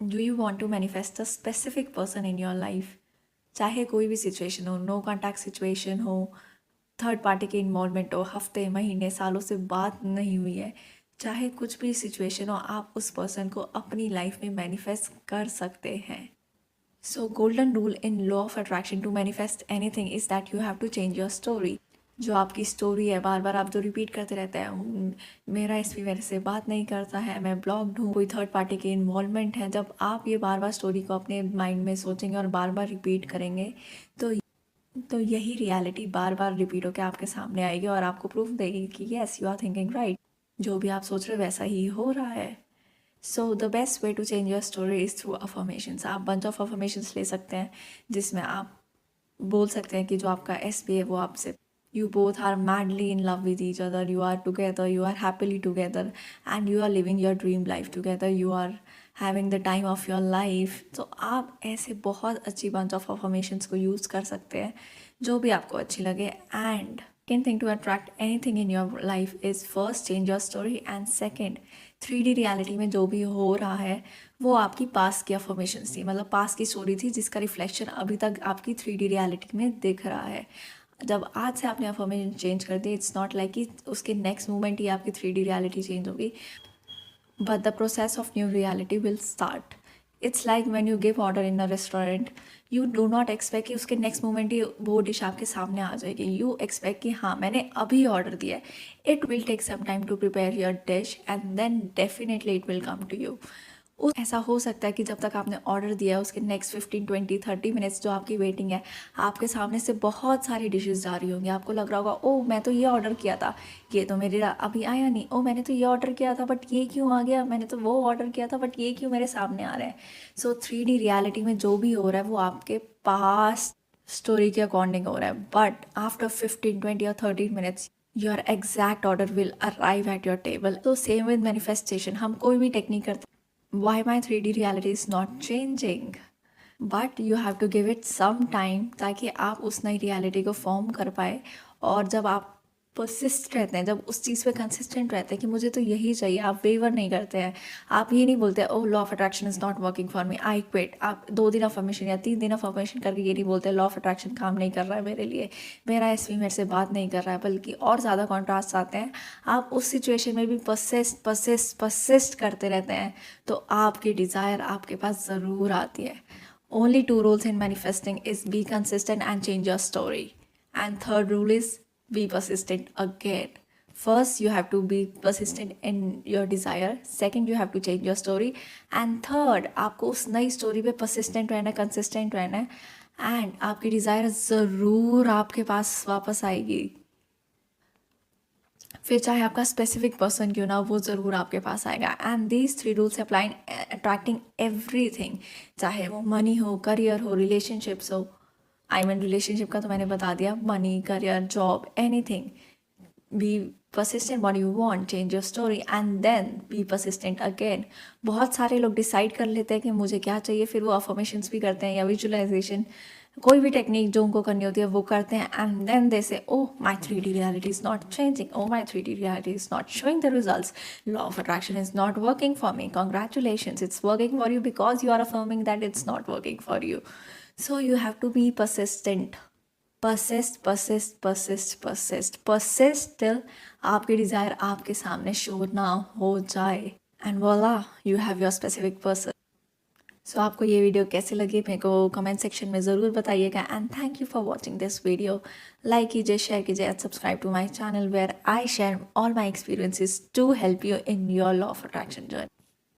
Do you want to manifest a specific person in your life? चाहे कोई भी situation हो, नो कॉन्टैक्ट सिचुएशन हो, थर्ड पार्टी की इन्वॉल्वमेंट हो, हफ्ते महीने सालों से बात नहीं हुई है, चाहे कुछ भी सिचुएशन हो, आप उस पर्सन को अपनी लाइफ में मैनिफेस्ट कर सकते हैं. So golden rule in law of attraction to manifest anything is that you have to change your story. जो आपकी स्टोरी है, बार बार आप जो रिपीट करते रहते हैं, मेरा एसपी मेरे से बात नहीं करता है, मैं ब्लॉक्ड हूँ, कोई थर्ड पार्टी की इन्वॉल्वमेंट है, जब आप ये बार बार स्टोरी को अपने माइंड में सोचेंगे और बार बार रिपीट करेंगे तो यही रियलिटी बार बार रिपीट होकर आपके सामने आएगी और आपको प्रूफ देगी कि yes you are thinking right, जो भी आप सोच रहे हो वैसा ही हो रहा है. So the best way to change your story is through affirmations. आप बंच ऑफ अफर्मेशंस ले सकते हैं जिसमें आप बोल सकते हैं कि जो आपका एस बी है वो आपसे, you both are madly in love with each other, you are together, you are happily together, and you are living your dream life together, you are having the time of your life. तो आप ऐसे बहुत अच्छी bunch of affirmations को use कर सकते हैं जो भी आपको अच्छी लगे. And second thing to attract anything in your life is first change your story, and second 3D reality में जो भी हो रहा है वो आपकी पास्ट की अफर्मेशंस थी, मतलब पास्ट की स्टोरी थी जिसका रिफ्लेक्शन अभी तक आपकी 3D रियलिटी में दिख रहा है. जब आज से आपने अफर्मेशन चेंज कर दी, इट्स नॉट लाइक कि उसके नेक्स्ट मोमेंट ही आपकी 3D रियलिटी चेंज होगी, but the process of new reality will start. It's like when you give order in a restaurant, you do not expect कि उसके next moment ही वो dish आपके सामने आ जाएगी. यू एक्सपेक्ट कि हाँ मैंने अभी ऑर्डर दिया है. It will take some time to prepare your dish and then definitely it will come to you. ऐसा हो सकता है कि जब तक आपने ऑर्डर दिया है उसके नेक्स्ट 15-20-30 मिनट्स जो आपकी वेटिंग है, आपके सामने से बहुत सारी डिशेस जा रही होंगी. आपको लग रहा होगा ओह मैं तो ये ऑर्डर किया था, ये तो मेरे अभी आया नहीं, ओह मैंने तो ये ऑर्डर किया था बट ये क्यों आ गया, मैंने तो वो ऑर्डर किया था बट ये क्यों मेरे सामने आ रहा है. सो 3D रियलिटी में जो भी हो रहा है वो आपके पास स्टोरी के अकॉर्डिंग हो रहा है, but after 15-20 or 30 minutes your exact order will arrive at your table. तो सेम विद मैनिफेस्टेशन, हम कोई भी टेक्निक करते, why my 3D reality is not changing, but you have to give it some time ताकि आप उस नई reality को फॉर्म कर पाए. और जब आप परसिस्ट रहते हैं, जब उस चीज़ पे कंसिस्टेंट रहते हैं कि मुझे तो यही चाहिए, आप वेवर नहीं करते हैं, आप ये नहीं बोलते oh law of attraction is not working for me I quit. आप 2 दिन अफर्मेशन या 3 दिन अफर्मेशन करके ये नहीं बोलते लॉ ऑफ अट्रैक्शन काम नहीं कर रहा है मेरे लिए, मेरा एसपी मेरे से बात नहीं कर रहा है, बल्कि और ज़्यादा कॉन्ट्रास्ट आते हैं. आप उस सिचुएशन में भी परसिस्ट करते रहते हैं तो आपकी डिज़ायर आपके पास ज़रूर आती है. Only 2 rules in manifesting is be consistent and change your story. And third rule is be persistent again. First, you have to be persistent in your desire. Second, you have to change your story. And third, आपको उस नई story पे persistent रहना है, consistent रहना है. And आपकी desire ज़रूर आपके पास वापस आएगी. फिर चाहे आपका स्पेसिफिक पर्सन क्यों ना, वो ज़रूर आपके पास आएगा. And these 3 rules apply in attracting everything, चाहे वो मनी हो, करियर हो, रिलेशनशिप्स हो. आई मीन रिलेशनशिप का तो मैंने बता दिया, money, career, job, anything. Be persistent what you want, change your story and then be persistent again. बहुत सारे लोग डिसाइड कर लेते हैं कि मुझे क्या चाहिए, फिर वो अफर्मेशंस भी करते हैं या विजुअलाइजेशन, कोई भी टेक्निक जो उनको करनी होती है वो करते हैं. And then they say oh my 3D reality is not changing, oh my 3D reality is not showing the results, law of attraction is not working for me. Congratulations, it's working for you because you are affirming that it's not working for you. So you have to be persistent. Persist till आपकी desire आपके सामने show ना हो जाए. And voila, you have your specific person. So आपको ये video कैसे लगी मेरे को कमेंट सेक्शन में ज़रूर बताइएगा. And thank you for watching this video. Like कीजिए, शेयर कीजिए and subscribe to my channel where I share all my experiences to help you in your law of attraction journey.